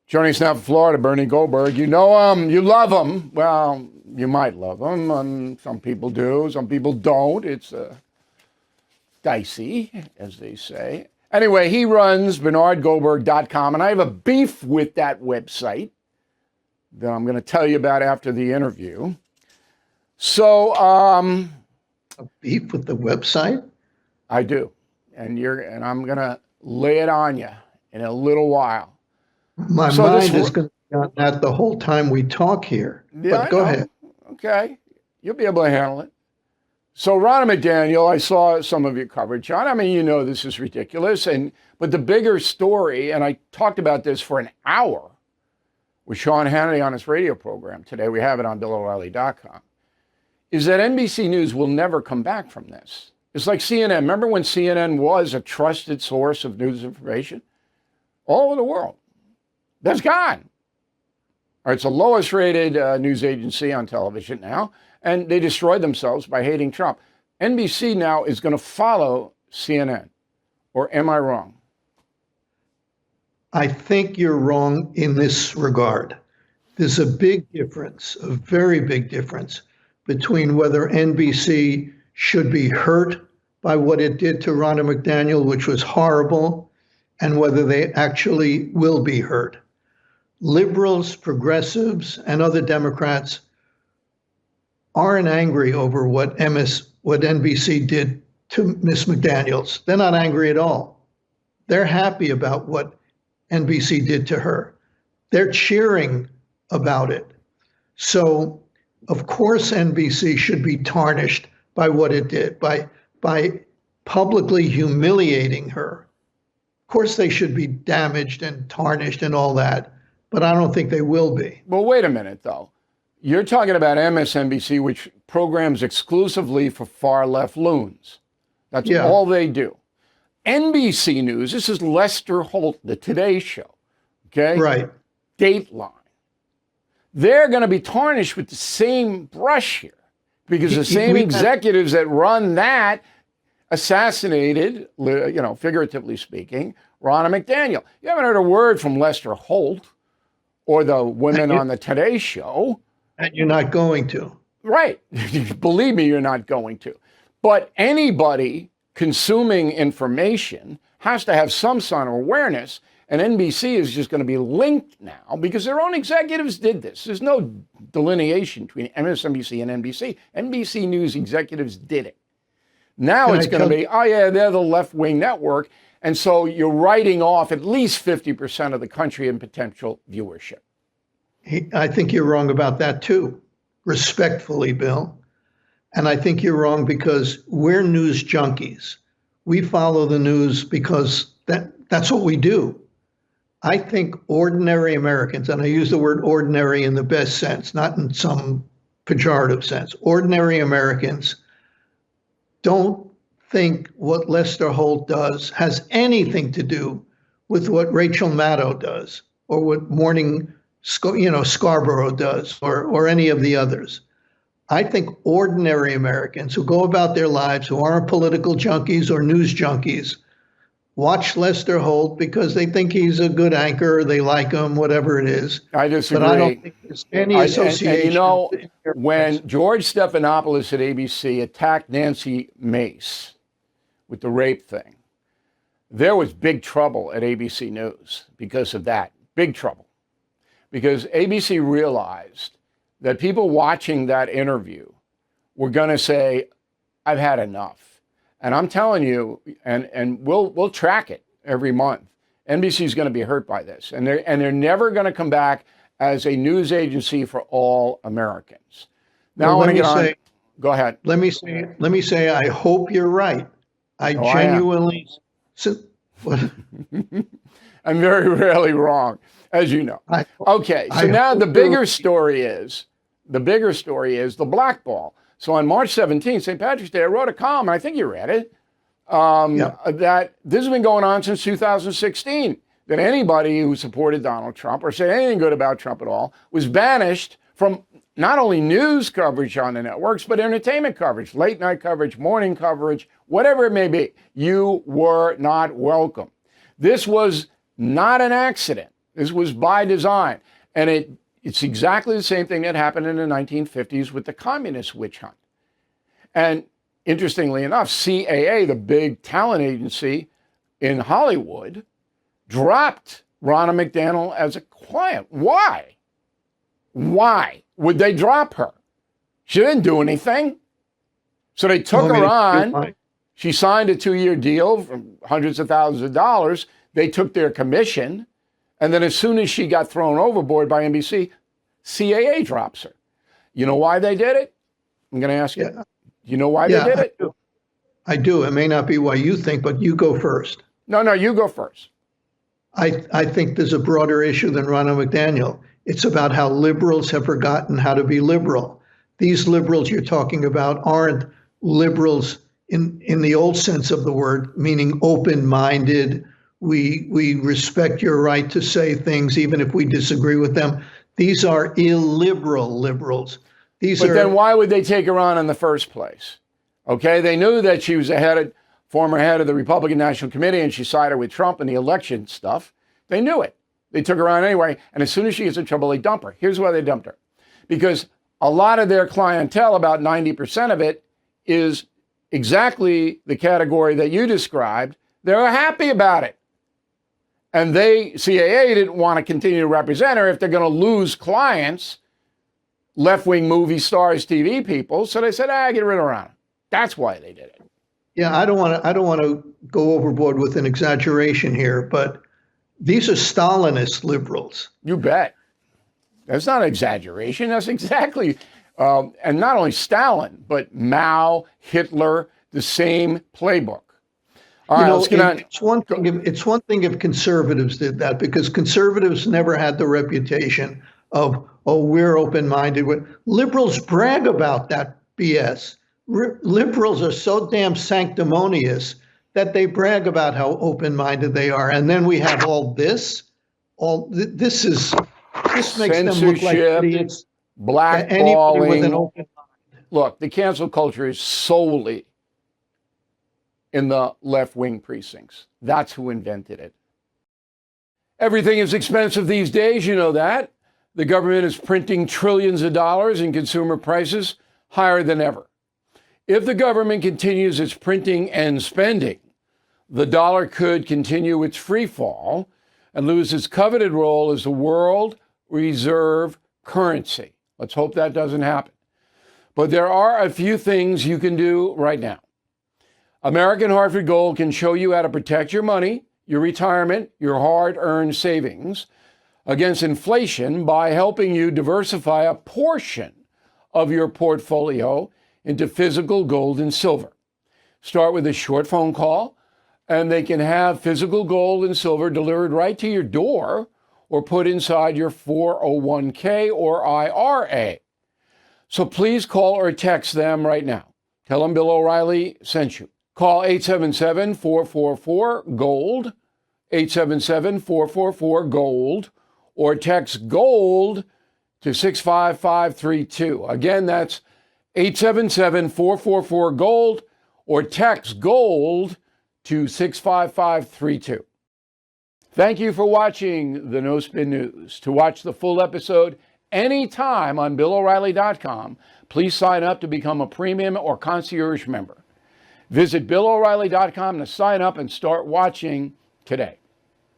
Joining us now from Florida, Bernie Goldberg. You know him, you love him. Well, you might love him. Some people do, some people don't. It's dicey, as they say. Anyway, he runs BernardGoldberg.com, and I have a beef with that website that I'm going to tell you about after the interview. So, a beef with the website? I do, and I'm going to lay it on you in a little while. My mind is going to be on that the whole time we talk here. Yeah, but go ahead. Okay, you'll be able to handle it. So, Ronna McDaniel, I saw some of your coverage on. I mean, you know this is ridiculous, but the bigger story, and I talked about this for an hour with Sean Hannity on his radio program today. We have it on BillO'Reilly.com. Is that NBC News will never come back from this. It's like CNN. Remember when CNN was a trusted source of news information all over the world? That's gone. All right, it's the lowest rated news agency on television now, and they destroyed themselves by hating Trump. NBC now is going to follow CNN, or am I wrong? I think you're wrong in this regard. There's a big difference, a very big difference, between whether NBC should be hurt by what it did to Ronna McDaniel, which was horrible, and whether they actually will be hurt. Liberals, progressives, and other Democrats aren't angry over what NBC did to Miss McDaniels. They're not angry at all. They're happy about what NBC did to her. They're cheering about it. So, of course, NBC should be tarnished by what it did, by publicly humiliating her. Of course, they should be damaged and tarnished and all that, but I don't think they will be. Well, wait a minute, though. You're talking about MSNBC, which programs exclusively for far-left loons. That's all they do. NBC News, this is Lester Holt, the Today Show, okay? Right. Dateline. They're going to be tarnished with the same brush here because the same executives that run that assassinated, figuratively speaking, Ronna McDaniel. You haven't heard a word from Lester Holt or the women on the Today Show. And you're not going to. Right. Believe me, you're not going to. But anybody consuming information has to have some sort of awareness, and NBC is just going to be linked now because their own executives did this. There's no delineation between MSNBC and NBC. NBC News executives did it. Now it's going to be, they're the left-wing network, and so you're writing off at least 50% of the country in potential viewership. I think you're wrong about that too, respectfully, Bill. And I think you're wrong because we're news junkies. We follow the news because that's what we do. I think ordinary Americans, and I use the word ordinary in the best sense, not in some pejorative sense, ordinary Americans don't think what Lester Holt does has anything to do with what Rachel Maddow does or what Scarborough does or any of the others. I think ordinary Americans who go about their lives, who aren't political junkies or news junkies, watch Lester Holt because they think he's a good anchor, they like him, whatever it is. I disagree. But I don't think there's any association. And when George Stephanopoulos at ABC attacked Nancy Mace with the rape thing, there was big trouble at ABC News because of that. Big trouble. Because ABC realized that people watching that interview were going to say, I've had enough. And I'm telling you, and we'll track it every month. NBC is going to be hurt by this. And they're never going to come back as a news agency for all Americans. Now, go ahead. Let me say, I hope you're right. I genuinely. I'm very rarely wrong, as you know. Okay, so now the bigger story is the blackball. So on March 17th, St. Patrick's Day, I wrote a column, and I think you read it, that this has been going on since 2016, that anybody who supported Donald Trump or said anything good about Trump at all was banished from not only news coverage on the networks, but entertainment coverage, late night coverage, morning coverage, whatever it may be. You were not welcome. This was not an accident. This was by design. And it's exactly the same thing that happened in the 1950s with the communist witch hunt. And interestingly enough, CAA, the big talent agency in Hollywood, dropped Ronna McDaniel as a client. Why? Why would they drop her? She didn't do anything. So they took her on. She signed a 2-year deal for hundreds of thousands of dollars. They took their commission. And then as soon as she got thrown overboard by NBC, CAA drops her. You know why they did it? I'm going to ask you. Yeah. You know why they did it? I do. It may not be why you think, but you go first. No, you go first. I think there's a broader issue than Ronna McDaniel. It's about how liberals have forgotten how to be liberal. These liberals you're talking about aren't liberals in the old sense of the word, meaning open-minded. We respect your right to say things even if we disagree with them. These are illiberal liberals. But then why would they take her on in the first place? Okay, they knew that she was former head of the Republican National Committee, and she sided with Trump in the election stuff. They knew it. They took her on anyway, and as soon as she gets in trouble, they dump her. Here's why they dumped her. Because a lot of their clientele, about 90% of it, is exactly the category that you described. They're happy about it. And CAA didn't want to continue to represent her if they're going to lose clients, left-wing movie stars, TV people. So they said, get rid of Ronna. That's why they did it. Yeah, I don't want to go overboard with an exaggeration here, but these are Stalinist liberals. You bet. That's not an exaggeration. That's exactly, and not only Stalin, but Mao, Hitler, the same playbook. All right, let's get on. It's one thing if conservatives did that, because conservatives never had the reputation of, we're open-minded. Liberals brag about that BS. Liberals are so damn sanctimonious that they brag about how open-minded they are. And then we have this makes them look like idiots. Blackballing. With an open mind. Look, the cancel culture is solely in the left-wing precincts. That's who invented it. Everything is expensive these days, you know that. The government is printing trillions of dollars and consumer prices higher than ever. If the government continues its printing and spending, the dollar could continue its free fall and lose its coveted role as the world reserve currency. Let's hope that doesn't happen. But there are a few things you can do right now. American Hartford Gold can show you how to protect your money, your retirement, your hard-earned savings against inflation by helping you diversify a portion of your portfolio into physical gold and silver. Start with a short phone call, and they can have physical gold and silver delivered right to your door or put inside your 401k or IRA. So please call or text them right now. Tell them Bill O'Reilly sent you. Call 877-444-GOLD, 877-444-GOLD, or text GOLD to 65532. Again, that's 877-444-GOLD, or text GOLD to 65532. Thank you for watching the No Spin News. To watch the full episode anytime on BillO'Reilly.com, please sign up to become a premium or concierge member. Visit BillO'Reilly.com to sign up and start watching today.